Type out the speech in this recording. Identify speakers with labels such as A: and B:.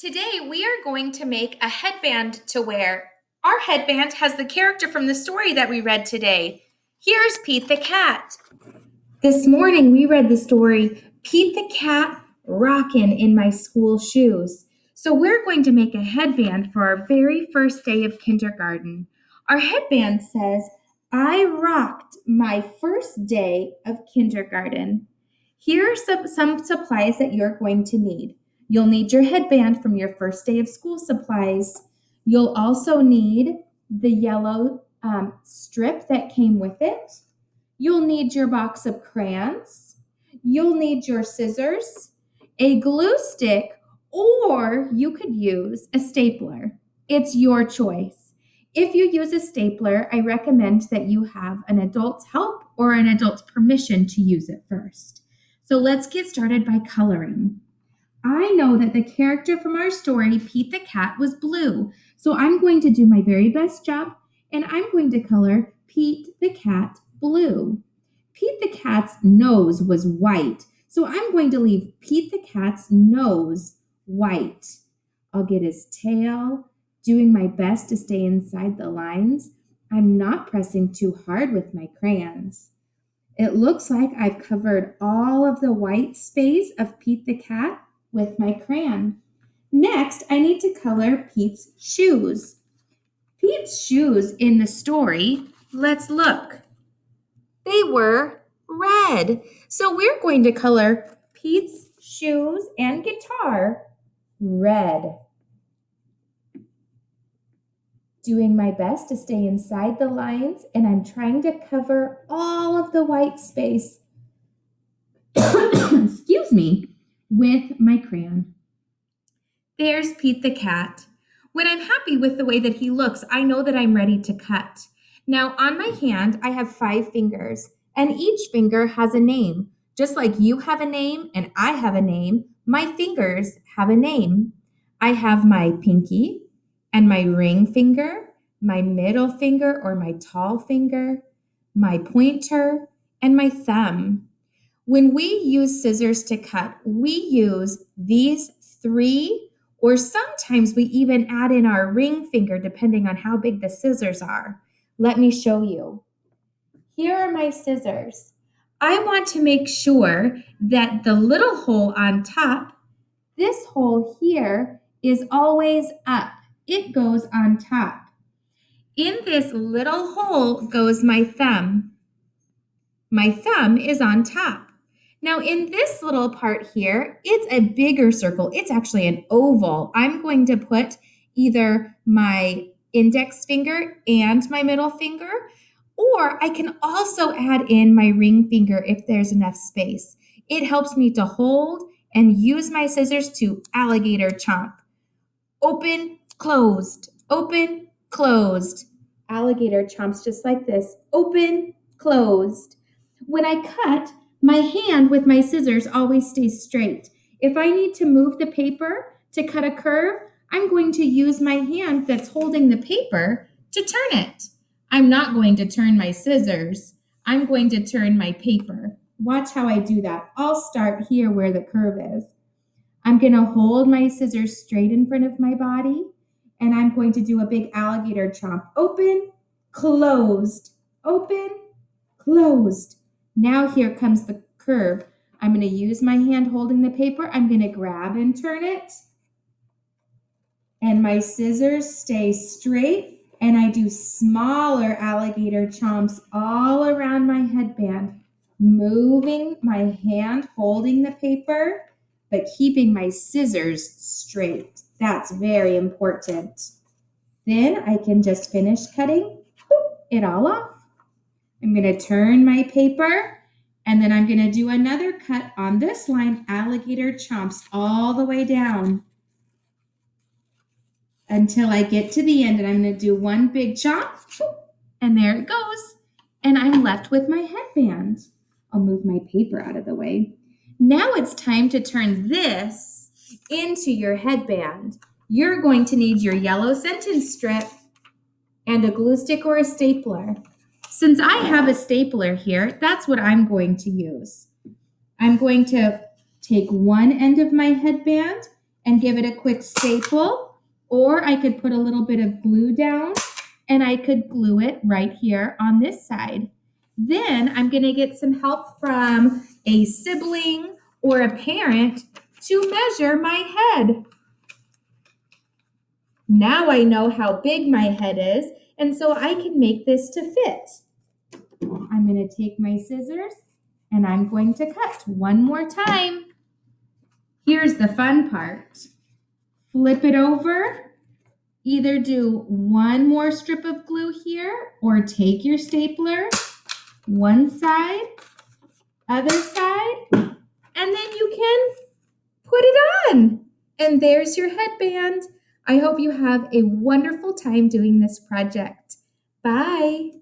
A: Today, we are going to make a headband to wear. Our headband has the character from the story that we read today. Here's Pete the Cat. This morning, we read the story, Pete the Cat Rockin' in My School Shoes. So we're going to make a headband for our very first day of kindergarten. Our headband says, I rocked my first day of kindergarten. Here are some supplies that you're going to need. You'll need your headband from your first day of school supplies. You'll also need the yellow strip that came with it. You'll need your box of crayons. You'll need your scissors, a glue stick, or you could use a stapler. It's your choice. If you use a stapler, I recommend that you have an adult's help or an adult's permission to use it first. So let's get started by coloring. I know that the character from our story, Pete the Cat, was blue. So I'm going to do my very best job, and I'm going to color Pete the Cat blue. Pete the Cat's nose was white. So I'm going to leave Pete the Cat's nose white. I'll get his tail, doing my best to stay inside the lines. I'm not pressing too hard with my crayons. It looks like I've covered all of the white space of Pete the Cat with my crayon. Next, I need to color Pete's shoes. Pete's shoes in the story, let's look. They were red. So we're going to color Pete's shoes and guitar red. Doing my best to stay inside the lines, and I'm trying to cover all of the white space, excuse me, with my crayon. There's Pete the Cat. When I'm happy with the way that he looks, I know that I'm ready to cut. Now on my hand, I have 5 fingers, and each finger has a name. Just like you have a name and I have a name, my fingers have a name. I have my pinky and my ring finger, my middle finger or my tall finger, my pointer, and my thumb. When we use scissors to cut, we use these 3, or sometimes we even add in our ring finger depending on how big the scissors are. Let me show you. Here are my scissors. I want to make sure that the little hole on top, this hole here, is always up. It goes on top. In this little hole goes my thumb. My thumb is on top. Now in this little part here, it's a bigger circle. It's actually an oval. I'm going to put either my index finger and my middle finger, or I can also add in my ring finger if there's enough space. It helps me to hold and use my scissors to alligator chomp. Open, closed, open, closed. Alligator chomps just like this. Open, closed. When I cut, my hand with my scissors always stays straight. If I need to move the paper to cut a curve, I'm going to use my hand that's holding the paper to turn it. I'm not going to turn my scissors. I'm going to turn my paper. Watch how I do that. I'll start here where the curve is. I'm going to hold my scissors straight in front of my body, and I'm going to do a big alligator chomp. Open, closed, open, closed. Now here comes the curve. I'm going to use my hand holding the paper. I'm going to grab and turn it. And my scissors stay straight, and I do smaller alligator chomps all around my headband, moving my hand holding the paper, but keeping my scissors straight. That's very important. Then I can just finish cutting it all off. I'm going to turn my paper, and then I'm going to do another cut on this line, alligator chomps all the way down until I get to the end, and I'm going to do one big chomp, and there it goes. And I'm left with my headband. I'll move my paper out of the way. Now it's time to turn this into your headband. You're going to need your yellow sentence strip and a glue stick or a stapler. Since I have a stapler here, that's what I'm going to use. I'm going to take one end of my headband and give it a quick staple, or I could put a little bit of glue down and I could glue it right here on this side. Then I'm going to get some help from a sibling or a parent to measure my head. Now I know how big my head is, and so I can make this to fit. I'm going to take my scissors and I'm going to cut one more time. Here's the fun part. Flip it over. Either do one more strip of glue here or take your stapler, one side, other side, and then you can put it on. And there's your headband. I hope you have a wonderful time doing this project. Bye.